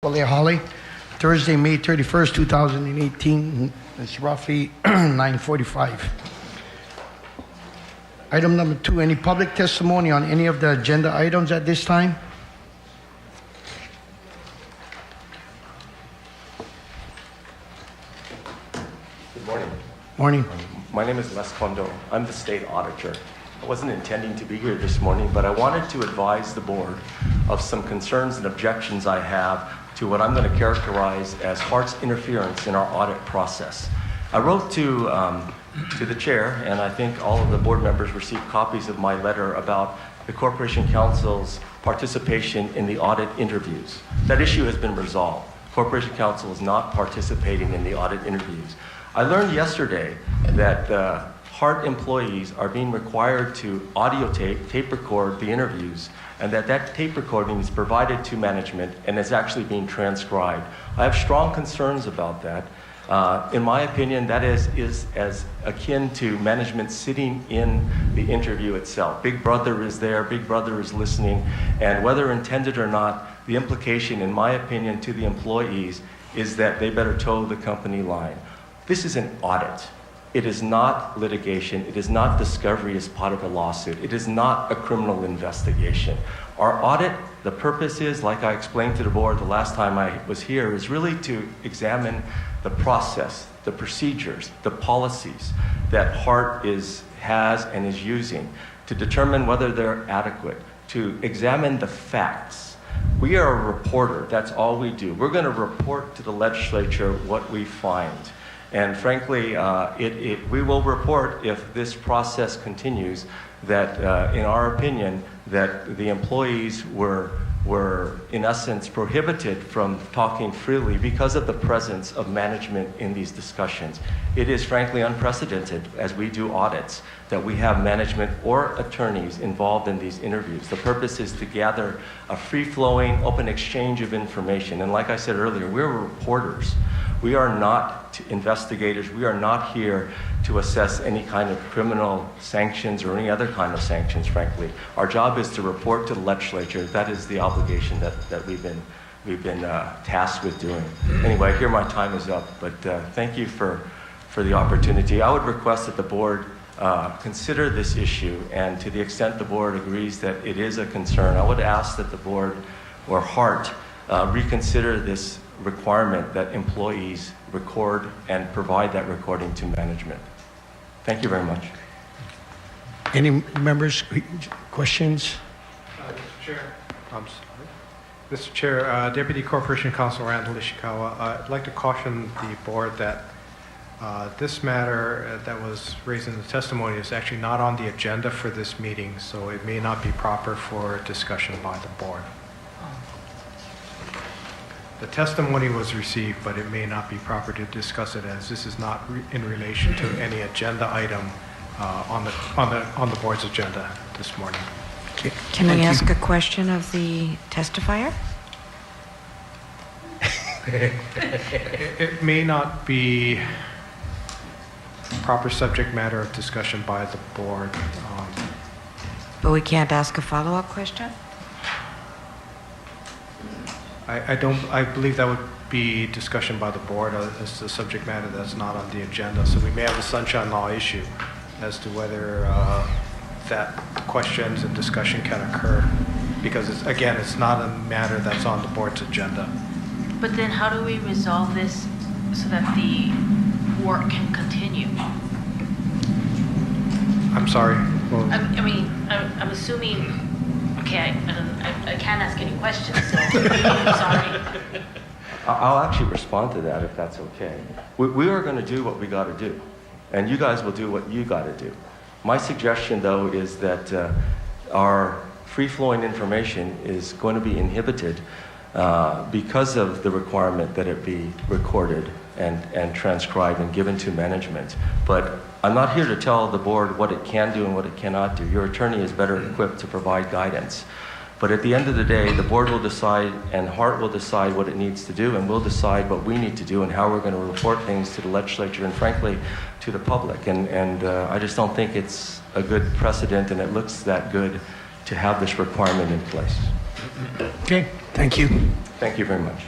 Holly, Thursday, May 31st, 2018. It's roughly 9:45. Item number 2, any public testimony on any of the agenda items at this time? Good morning. Morning. My name is Kondo. I'm the state auditor. I wasn't intending to be here this morning, but I wanted to advise the board of some concerns and objections I have to what I'm going to characterize as HART's interference in our audit process. I wrote to the chair, and I think all of the board members received copies of my letter about the Corporation Council's participation in the audit interviews. That issue has been resolved. Corporation Council is not participating in the audit interviews. I learned yesterday that HART employees are being required to audio tape record the interviews, and that tape recording is provided to management and is actually being transcribed. I have strong concerns about that. In my opinion, that is as akin to management sitting in the interview itself. Big Brother is there, Big Brother is listening, and whether intended or not, the implication, in my opinion, to the employees is that they better toe the company line. This is an audit. It is not litigation. It is not discovery as part of a lawsuit. It is not a criminal investigation. Our audit, the purpose is, like I explained to the board the last time I was here, is really to examine the process, the procedures, the policies that HART has and is using to determine whether they're adequate, to examine the facts. We are a reporter. That's all we do. We're going to report to the legislature what we find. And frankly, we will report if this process continues that, in our opinion, that the employees were in essence prohibited from talking freely because of the presence of management in these discussions. It is frankly unprecedented as we do audits that we have management or attorneys involved in these interviews. The purpose is to gather a free-flowing, open exchange of information. And like I said earlier, we're reporters. We are not investigators. We are not here to assess any kind of criminal sanctions or any other kind of sanctions, frankly. Our job is to report to the legislature. That is the obligation that we've been tasked with doing. Anyway, I hear my time is up, but thank you for the opportunity. I would request that the board consider this issue, and to the extent the board agrees that it is a concern, I would ask that the board or HART reconsider this requirement that employees record and provide that recording to management. Thank you very much. Any members, questions? Mr. Chair. Mr. Chair, Deputy Corporation Counsel Randall Ishikawa, I'd like to caution the board that this matter that was raised in the testimony is actually not on the agenda for this meeting, so it may not be proper for discussion by the board. The testimony was received, but it may not be proper to discuss it as this is not in relation to any agenda item on the board's agenda this morning. Okay. Can I ask a question of the testifier? It may not be proper subject matter of discussion by the board. But we can't ask a follow-up question? I believe that would be discussion by the board as the subject matter that's not on the agenda. So we may have a sunshine law issue as to whether that questions and discussion can occur, because it's not a matter that's on the board's agenda. But then how do we resolve this so that the work can continue? I'm sorry. Well, I'm assuming. Okay, I can't ask any questions, so I'm sorry. I'll actually respond to that if that's okay. We are going to do what we got to do, and you guys will do what you got to do. My suggestion, though, is that our free-flowing information is going to be inhibited because of the requirement that it be recorded and transcribed and given to management. But I'm not here to tell the board what it can do and what it cannot do. Your attorney is better equipped to provide guidance. But at the end of the day, the board will decide and HART will decide what it needs to do, and we'll decide what we need to do and how we're going to report things to the legislature and frankly to the public. And I just don't think it's a good precedent and it looks that good to have this requirement in place. Okay, thank you. Thank you very much.